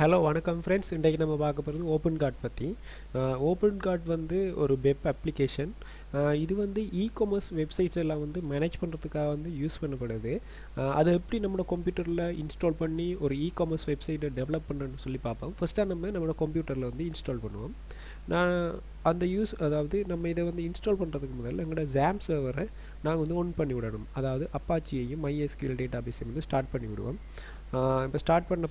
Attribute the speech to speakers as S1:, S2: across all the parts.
S1: Hello வணக்கம் friends. இன்றைக்கி நம்ம பார்க்க போகிறது ஓப்பன் கார்ட் பற்றி. ஓப்பன் கார்ட் வந்து ஒரு வெப் அப்ளிகேஷன். இது வந்து இ-காமர்ஸ் வெப்சைட்ஸ் எல்லாம் வந்து மேனேஜ் பண்ணுறதுக்காக வந்து யூஸ் பண்ணப்படுது. அதை எப்படி நம்மளோட கம்ப்யூட்டரில் இன்ஸ்டால் பண்ணி ஒரு இ-காமர்ஸ் வெப்சைட்டை டெவலப் பண்ணுறேன்னு சொல்லி பார்ப்போம். ஃபஸ்ட்டாக நம்மளோட கம்ப்யூட்டரில் வந்து இன்ஸ்டால் பண்ணுவோம். நான் அதாவது நம்ம இதை வந்து இன்ஸ்டால் பண்ணுறதுக்கு முதல்ல எங்களோட ஜாம் சர்வரை நாங்கள் வந்து ஒன் பண்ணி விடணும். அதாவது அப்பாச்சியையும் MySQL டேட்டாபேஸையும் வந்து ஸ்டார்ட் பண்ணி விடுவோம். இப்போ ஸ்டார்ட் பண்ண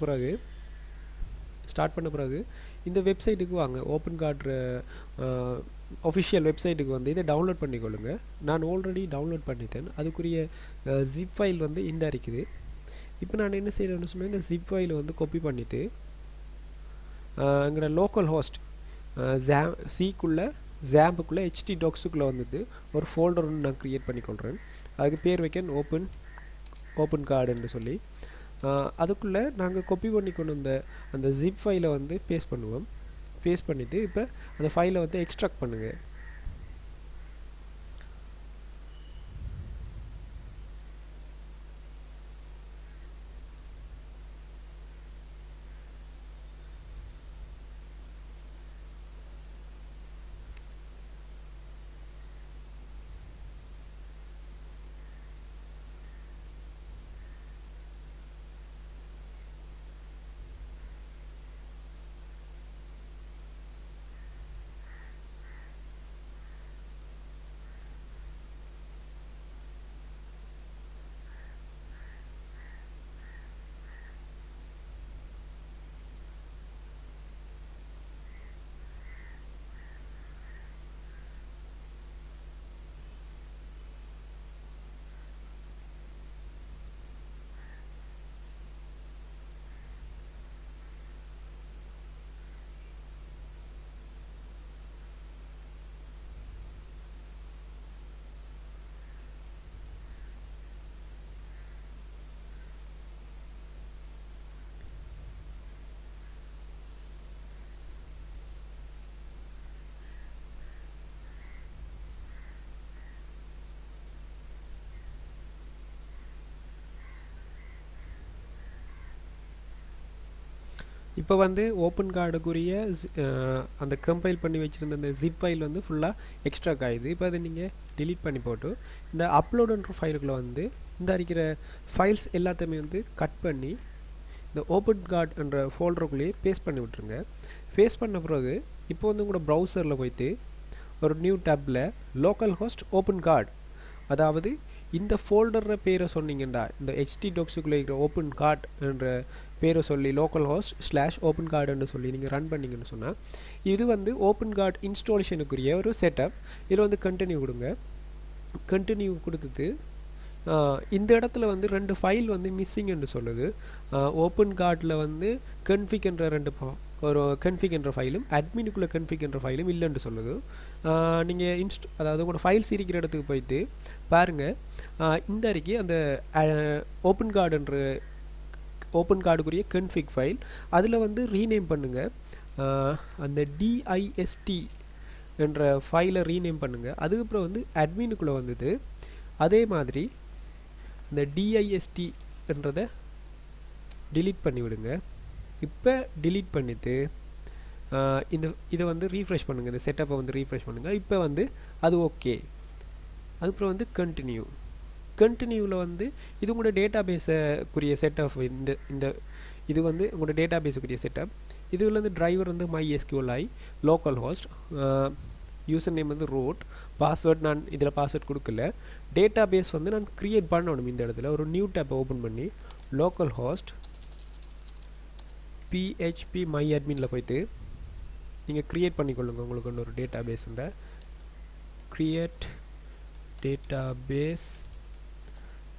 S1: பிறகு இந்த வெப்சைட்டுக்கு வாங்க. ஓப்பன் கார்ட் ஒஃபிஷியல் வெப்சைட்டுக்கு வந்து இதை டவுன்லோட் பண்ணிக்கொள்ளுங்க. நான் ஆல்ரெடி டவுன்லோட் பண்ணிட்டேன். அதுக்குரிய ஜிப் ஃபைல் வந்து இந்த இருக்குது. இப்போ நான் என்ன செய்கிறேன்னு சொன்னால், இந்த ஜிப் ஃபைலை வந்து காப்பி பண்ணிவிட்டு எங்களோட லோக்கல் ஹோஸ்ட் ஜாம்புக்குள்ளே htdocsக்குள்ளே வந்துட்டு ஒரு ஃபோல்டர் ஒன்று நான் க்ரியேட் பண்ணிக்கொள்கிறேன். அதுக்கு பேர் வைக்கேன் ஓப்பன் கார்டுன்னு சொல்லி. அதுக்குள்ளே நாங்கள் காப்பி பண்ணி கொண்டு வந்த அந்த ஜிப் ஃபைலை வந்து பேஸ்ட் பண்ணுவோம். பேஸ்ட் பண்ணிவிட்டு இப்போ அந்த ஃபைலை வந்து எக்ஸ்ட்ராக்ட் பண்ணுங்கள். இப்போ வந்து ஓப்பன் கார்டுக்குரிய அந்த கம்பைல் பண்ணி வச்சுருந்த அந்த ஜிப் ஃபைல் வந்து ஃபுல்லாக எக்ஸ்ட்ராக் ஆகுது. இப்போ அதை நீங்கள் டிலீட் பண்ணி போட்டு இந்த அப்லோடுன்ற ஃபைலுக்குள்ளே வந்து இந்த இருக்கிற ஃபைல்ஸ் எல்லாத்தையுமே வந்து கட் பண்ணி இந்த ஓப்பன் கார்ட் என்ற ஃபோல்டருக்குள்ளேயே பேஸ்ட் பண்ணி விட்ருங்க. பேஸ்ட் பண்ண பிறகு இப்போ வந்து உங்களோட ப்ரௌசரில் போய்ட்டு ஒரு நியூ டேப்பில் லோக்கல் ஹோஸ்ட் ஓப்பன் கார்ட், அதாவது இந்த ஃபோல்டர பேரை சொன்னீங்கண்டா, இந்த htdocsக்குள்ளே இருக்கிற ஓப்பன் கார்ட் என்ற பேரை சொல்லி லோக்கல் ஹோஸ்ட் /ஓப்பன் கார்டுன்னு சொல்லி நீங்கள் ரன் பண்ணிங்கன்னு சொன்னால், இது வந்து ஓப்பன் கார்ட் இன்ஸ்டாலேஷனுக்குரிய ஒரு செட்டப். இதில் வந்து கண்டினியூ கொடுங்க. கண்டினியூ கொடுத்துட்டு இந்த இடத்துல வந்து 2 ஃபைல் வந்து மிஸ்ஸிங்னு சொல்லுது. ஓப்பன் கார்டில் வந்து கன்ஃபிக் என்ற ஒரு கன்ஃபிக் என்ற ஃபைலும் அட்மினுக்குள்ளே கன்ஃபிக் என்ற ஃபைலும் இல்லைன்னு சொல்லுது. நீங்கள் அதாவது உங்களோட ஃபைல்ஸ் இருக்கிற இடத்துக்கு போயிட்டு பாருங்கள். இந்த அறிக்கை அந்த ஓப்பன் கார்டுக்குரிய கன்ஃபிக் ஃபைல் அதில் வந்து ரீநேம் பண்ணுங்கள். அந்த dist என்ற ஃபைலை ரீநேம் பண்ணுங்கள். அதுக்கப்புறம் வந்து அட்மினுக்குள்ளே வந்துட்டு அதே மாதிரி அந்த dist என்றதை டிலீட் பண்ணிவிடுங்க. இப்போ டிலீட் பண்ணிவிட்டு இதை வந்து ரீஃப்ரெஷ் பண்ணுங்கள். இந்த செட்டப்பை வந்து ரீஃப்ரெஷ் பண்ணுங்கள். இப்போ வந்து அது ஓகே. அதுக்கப்புறம் வந்து கண்டினியூவில் வந்து இது உங்களோட டேட்டாபேஸுக்குரிய செட்டப். இது வந்து உங்களோட டேட்டாபேஸுக்குரிய செட்டப். இதில் வந்து டிரைவர் வந்து MySQLi, local host, user name வந்து ரூட், பாஸ்வேர்ட் நான் இதில் பாஸ்வேர்ட் கொடுக்கல. டேட்டாபேஸ் வந்து நான் க்ரியேட் பண்ணணும். இந்த இடத்துல ஒரு நியூ டேப்பை ஓப்பன் பண்ணி லோக்கல் ஹோஸ்ட் PHP MyAdminல போய்ட்டு நீங்கள் க்ரியேட் பண்ணிக்கொள்ளுங்க. உங்களுக்கு ஒரு டேட்டாபேஸ் உண்ட க்ரியேட் டேட்டாபேஸ்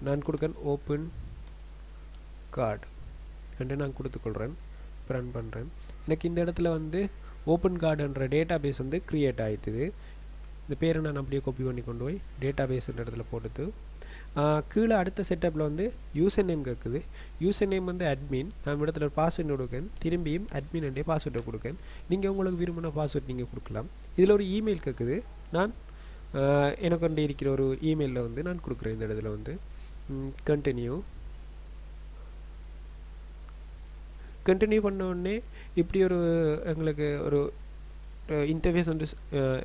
S1: நான் கொடுக்கேன் ஓப்பன் கார்டு என்று நான் கொடுத்துக்கொள்கிறேன். இப்போ ரன் பண்ணுறேன். எனக்கு இந்த இடத்துல வந்து ஓப்பன் கார்டுன்ற டேட்டாபேஸ் வந்து க்ரியேட் ஆகிடுது. இந்த பேரை நான் அப்படியே காப்பி பண்ணி கொண்டு போய் டேட்டாபேஸ்ன்ற இடத்துல போட்டுட்டு கீழே அடுத்த செட்டப்பில் வந்து யூசர் நேம் கேட்குது. யூசர் நேம் வந்து அட்மின். நான் இடத்துல ஒரு பாஸ்வேர்டு கொடுக்கேன். திரும்பியும் அட்மின் என்ற பாஸ்வேர்டை கொடுக்கேன். நீங்கள் உங்களுக்கு விரும்பின பாஸ்வேர்ட் நீங்கள் கொடுக்கலாம். இதில் ஒரு இமெயில் கேட்குது. நான் எனக்கு வந்து இருக்கிற ஒரு இமெயிலில் வந்து நான் கொடுக்குறேன். இந்த இடத்துல வந்து கண்டினியூ. கண்டினியூ பண்ண உடனே இப்படி ஒரு எங்களுக்கு ஒரு இன்டர்ஃபேஸ் வந்து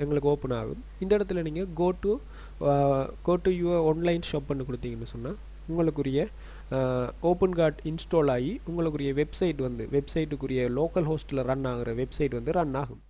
S1: எங்களுக்கு ஓப்பன் ஆகும். இந்த இடத்துல நீங்கள் go to your online shop பண்ணி கொடுத்தீங்கன்னு சொன்னால் உங்களுக்குரிய ஓப்பன் கார்ட் இன்ஸ்டால் ஆகி உங்களுக்குரிய வெப்சைட்டுக்குரிய லோக்கல் ஹோஸ்ட்டில் ரன் ஆகிற வெப்சைட் வந்து ரன் ஆகும்.